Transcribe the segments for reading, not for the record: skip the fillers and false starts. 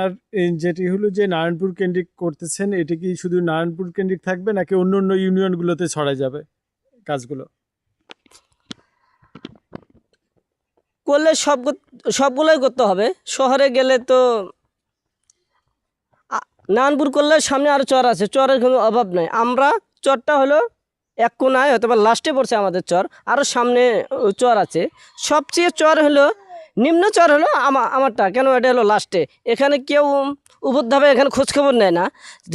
আর যেটি হলো যে নারায়ণপুর কেন্দ্রিক করতেছেন, এটি কি শুধু নারায়ণপুর কেন্দ্রিক থাকবে নাকি অন্য অন্য ইউনিয়নগুলোতে ছড়ায় যাবে কাজগুলো? করলে সবগুলোই করতে হবে। শহরে গেলে তো নারায়ণপুর করলে সামনে আরও চর আছে, চরের কোনো অভাব নাই। আমরা চরটা হলো এক কোনায়, হয়তো বা লাস্টে পড়ছে আমাদের চর, আরও সামনে চর আছে। সবচেয়ে চর হলো নিম্ন চর হলো আমারটা, কেন এটা হলো লাস্টে। এখানে কেউ উপরভাবে এখানে খোঁজখবর নেয় না।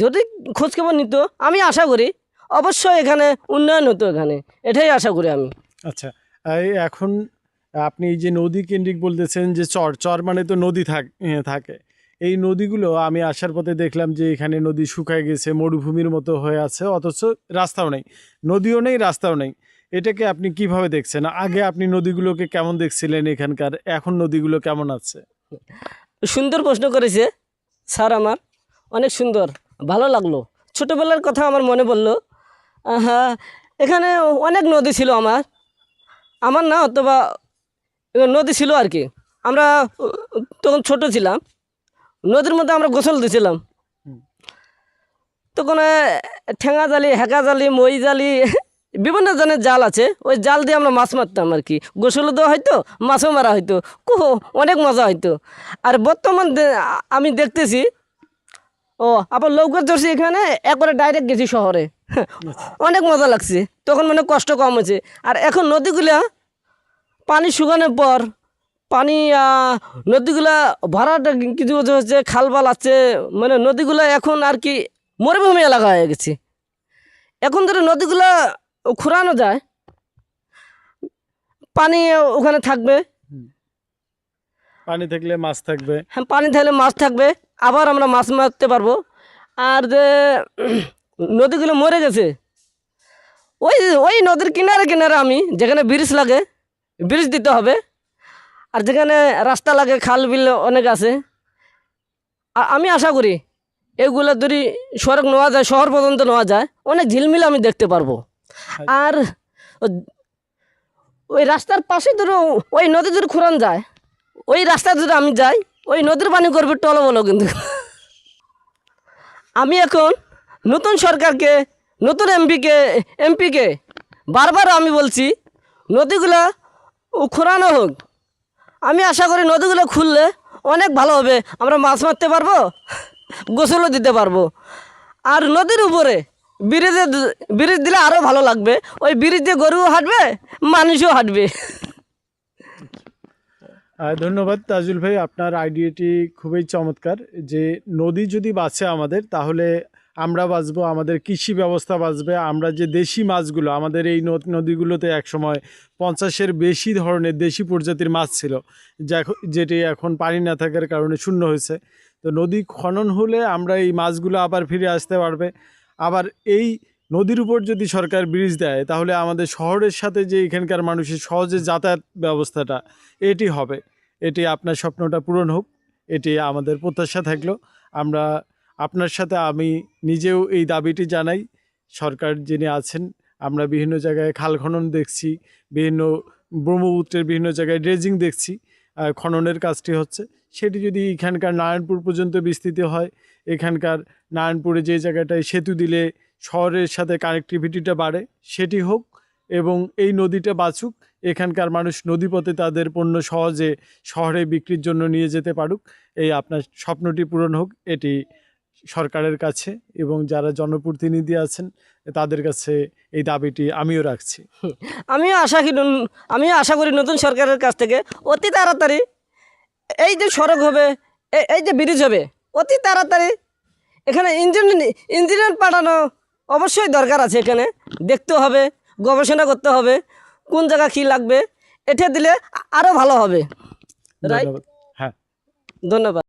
যদি খোঁজখবর নিত, আমি আশা করি অবশ্যই এখানে উন্নয়ন হতো, এখানে এটাই আশা করি আমি। আচ্ছা, এই এখন আপনি এই যে নদী কেন্দ্রিক বলতেছেন যে চর চর মানে তো নদী থাকে, এই নদীগুলো আমি আসার পথে দেখলাম যে এখানে নদী শুকায় গেছে, মরুভূমির মতো হয়ে আছে, অথচ রাস্তাও নেই, নদীও নেই, রাস্তাও নেই। এটাকে আপনি কিভাবে দেখছেন? আগে আপনি নদীগুলোকে কেমন দেখছিলেন এখানকার, এখন নদীগুলো কেমন আছে? সুন্দর প্রশ্ন করেছে স্যার, আমার অনেক সুন্দর, ভালো লাগলো। ছোটোবেলার কথা আমার মনে পড়লো। হ্যাঁ, এখানে অনেক নদী ছিল আমার না, অথবা নদী ছিল আর কি। আমরা তখন ছোট ছিলাম, নদীর মধ্যে আমরা গোসল দিছিলাম। তখন ঠেঙা জালি, হেঁকা জালি, মই জালি, বিভিন্ন ধরনের জাল আছে, ওই জাল দিয়ে আমরা মাছ মারতাম আর কি। গোসলও দেওয়া হয়তো, মাছও মারা হয়তো, অনেক মজা হয়তো। আর বর্তমান আমি দেখতেছি, আবার লৌকার ধরছি এখানে, একবারে ডাইরেক্ট গেছি শহরে। অনেক মজা লাগছে, তখন মানে কষ্ট কম হয়েছে। আর এখন নদীগুলা পানি শুকানোর পর পানি নদীগুলা ভরাটা কিছু হচ্ছে, খালবাল আছে, মানে নদীগুলা এখন আর কি মরুভূমি এলাকা হয়ে গেছে। এখন ধরো নদীগুলা খুঁড়ানো যায়, পানি ওখানে থাকবে, পানি থাকলে মাছ থাকবে। হ্যাঁ, পানি থাকলে মাছ থাকবে, আবার আমরা মাছ মারতে পারবো। আর যে নদীগুলো মরে গেছে, ওই ওই নদীর কিনারে কিনারে আমি যেখানে ব্রিজ লাগে, ব্রিজ দিতে হবে। আর যেখানে রাস্তা লাগে, খাল বিল অনেক আছে। আমি আশা করি এগুলো যদি সড়ক নেওয়া যায়, শহর পর্যন্ত নেওয়া যায়, অনেক ঝিলমিল আমি দেখতে পারবো। আর ওই রাস্তার পাশে ধরো ওই নদী যদি খুঁড়ান যায়, ওই রাস্তা যদি আমি যাই, ওই নদীর পানি করবে টলবলো। কিন্তু আমি এখন নতুন সরকারকে, নতুন এমপিকে বারবার আমি বলছি নদীগুলো খোঁড়ানো হোক। আমি আশা করি নদীগুলো খুললে অনেক ভালো হবে, আমরা মাছ মারতে পারবো, গোসলও দিতে পারবো। আর নদীর উপরে ব্রিজ দিলে আরও ভালো লাগবে, ওই ব্রিজ দিয়ে গরুও হাঁটবে, মানুষও হাঁটবে। ধন্যবাদ তাজুল ভাই, আপনার আইডিয়াটি খুবই চমৎকার। যে নদী যদি বাঁচে আমাদের, তাহলে আমরা বাঁচবো, আমাদের কৃষি ব্যবস্থা বাঁচবে। আমরা যে দেশি মাছগুলো, আমাদের এই নদীগুলোতে একসময় 50-এর বেশি ধরনের দেশি প্রজাতির মাছ ছিল, যেটি এখন পানি না থাকার কারণে শূন্য হয়েছে। তো নদী খনন হলে আমরা এই মাছগুলো আবার ফিরে আসতে পারবে। আবার এই নদীর উপর যদি সরকার ব্রিজ দেয়, তাহলে আমাদের শহরের সাথে যে এখানকার মানুষের সহজে যাতায়াত ব্যবস্থাটা, এটি হবে। এটি আপনার স্বপ্নটা পূরণ হোক, এটি আমাদের প্রত্যাশা থাকলো। আমরা আপনার সাথে, আমি নিজেও এই দাবিটি জানাই। সরকার যিনি আছেন, আমরা বিভিন্ন জায়গায় খাল খনন দেখছি, বিভিন্ন ব্রহ্মপুত্রের বিভিন্ন জায়গায় ড্রেজিং দেখছি, খননের কাজটি হচ্ছে। সেটি যদি এখানকার নারায়ণপুর পর্যন্ত বিস্তৃত হয়, এখানকার নারায়ণপুরে যে জায়গাটায় সেতু দিলে শহরের সাথে কানেক্টিভিটিটা বাড়ে, সেটি হোক। এবং এই নদীটা বাঁচুক, এখানকার মানুষ নদীপথে তাদের পণ্য সহজে শহরে বিক্রির জন্য নিয়ে যেতে পারুক। এই আপনার স্বপ্নটি পূরণ হোক, এটি সরকারের কাছে এবং যারা জনপ্রতিনিধি আছেন তাদের কাছে এই দাবিটি আমিও রাখছি। আমিও আশা করি নতুন সরকারের কাছ থেকে অতি তাড়াতাড়ি এই যে সড়ক হবে, এই যে ব্রিজ হবে, অতি তাড়াতাড়ি এখানে ইঞ্জিনিয়ার পাঠানো অবশ্যই দরকার আছে। এখানে দেখতে হবে, গবেষণা করতে হবে, কোন জায়গা কী লাগবে, এটা দিলে আরও ভালো হবে। রাইট? হ্যাঁ, ধন্যবাদ।